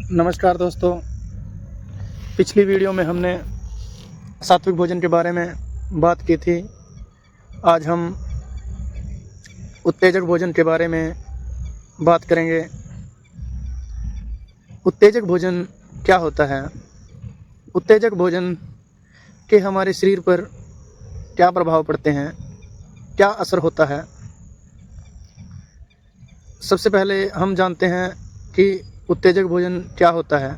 नमस्कार दोस्तों। पिछली वीडियो में हमने सात्विक भोजन के बारे में बात की थी। आज हम उत्तेजक भोजन के बारे में बात करेंगे। उत्तेजक भोजन क्या होता है? उत्तेजक भोजन के हमारे शरीर पर क्या प्रभाव पड़ते हैं, क्या असर होता है? सबसे पहले हम जानते हैं कि उत्तेजक भोजन क्या होता है।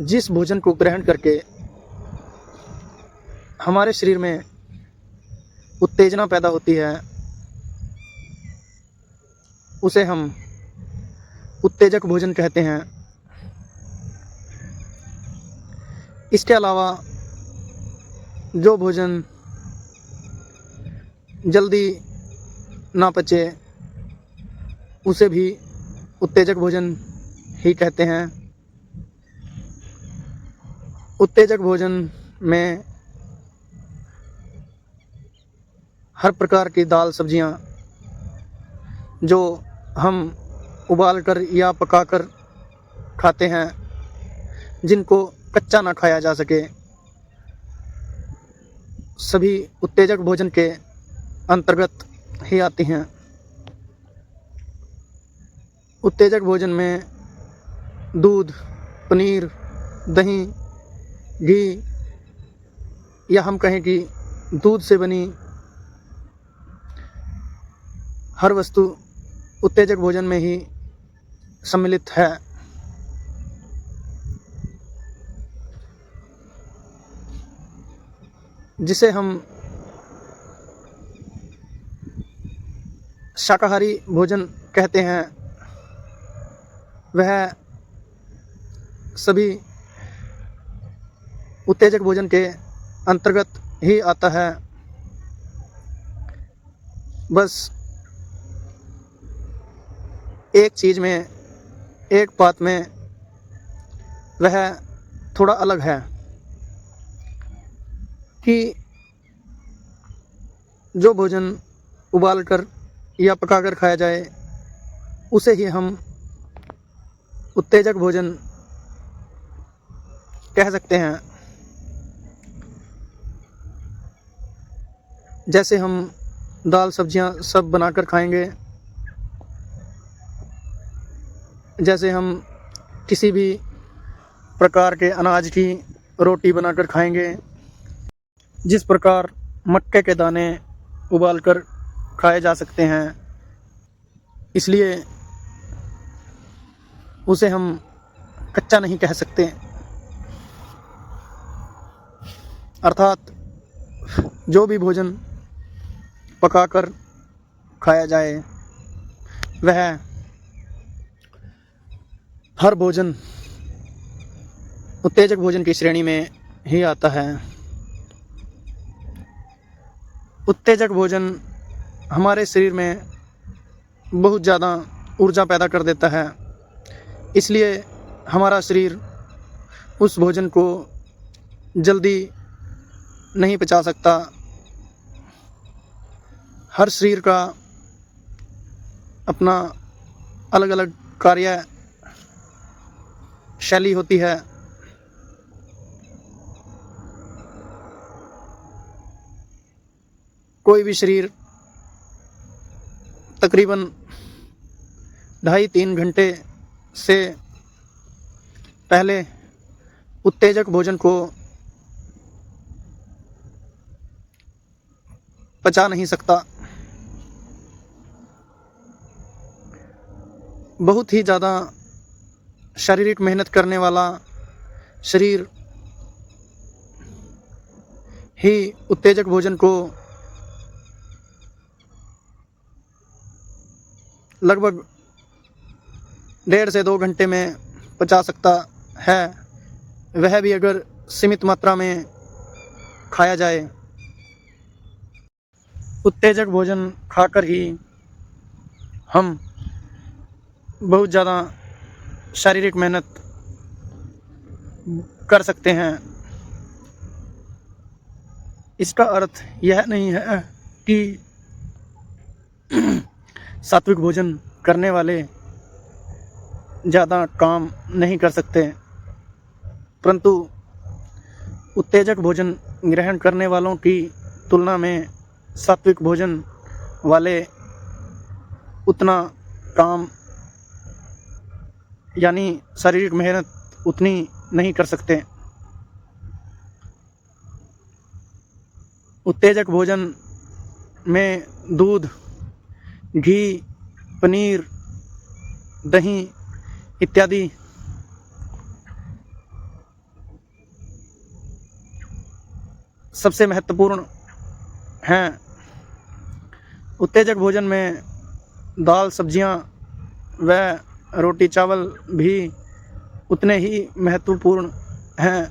जिस भोजन को ग्रहण करके हमारे शरीर में उत्तेजना पैदा होती है उसे हम उत्तेजक भोजन कहते हैं। इसके अलावा जो भोजन जल्दी ना पचे उसे भी उत्तेजक भोजन ही कहते हैं। उत्तेजक भोजन में हर प्रकार की दाल सब्जियां जो हम उबालकर या पकाकर खाते हैं, जिनको कच्चा ना खाया जा सके, सभी उत्तेजक भोजन के अंतर्गत ही आती हैं। उत्तेजक भोजन में दूध, पनीर, दही, घी या हम कहें कि दूध से बनी हर वस्तु उत्तेजक भोजन में ही सम्मिलित है। जिसे हम शाकाहारी भोजन कहते हैं, वह सभी उत्तेजक भोजन के अंतर्गत ही आता है। बस एक चीज़ में, एक बात में वह थोड़ा अलग है कि जो भोजन उबालकर या पकाकर खाया जाए उसे ही हम उत्तेजक भोजन कह सकते हैं। जैसे हम दाल सब्जियां सब बनाकर खाएंगे, जैसे हम किसी भी प्रकार के अनाज की रोटी बनाकर खाएंगे, जिस प्रकार मक्के के दाने उबालकर खाए जा सकते हैं, इसलिए उसे हम कच्चा नहीं कह सकते। अर्थात जो भी भोजन पकाकर खाया जाए वह हर भोजन उत्तेजक भोजन की श्रेणी में ही आता है। उत्तेजक भोजन हमारे शरीर में बहुत ज़्यादा ऊर्जा पैदा कर देता है, इसलिए हमारा शरीर उस भोजन को जल्दी नहीं पचा सकता। हर शरीर का अपना अलग अलग कार्य शैली होती है। कोई भी शरीर तकरीबन 2.5-3 घंटे से पहले उत्तेजक भोजन को पचा नहीं सकता। बहुत ही ज़्यादा शारीरिक मेहनत करने वाला शरीर ही उत्तेजक भोजन को लगभग 1.5 से 2 घंटे में पचा सकता है, वह भी अगर सीमित मात्रा में खाया जाए। उत्तेजक भोजन खाकर ही हम बहुत ज़्यादा शारीरिक मेहनत कर सकते हैं। इसका अर्थ यह नहीं है कि सात्विक भोजन करने वाले ज़्यादा काम नहीं कर सकते, परंतु उत्तेजक भोजन ग्रहण करने वालों की तुलना में सात्विक भोजन वाले उतना काम यानी शारीरिक मेहनत उतनी नहीं कर सकते। उत्तेजक भोजन में दूध, घी, पनीर, दही इत्यादि सबसे महत्वपूर्ण हैं। उत्तेजक भोजन में दाल, सब्जियां व रोटी चावल भी उतने ही महत्वपूर्ण हैं।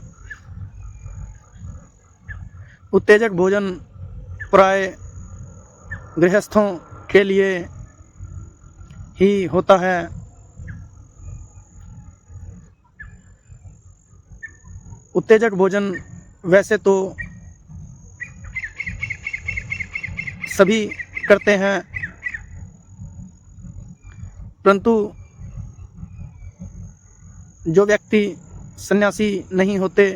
उत्तेजक भोजन प्राय गृहस्थों के लिए ही होता है। उत्तेजक भोजन वैसे तो सभी करते हैं, परंतु जो व्यक्ति सन्यासी नहीं होते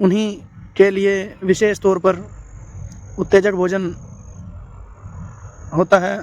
उन्हीं के लिए विशेष तौर पर उत्तेजक भोजन होता है।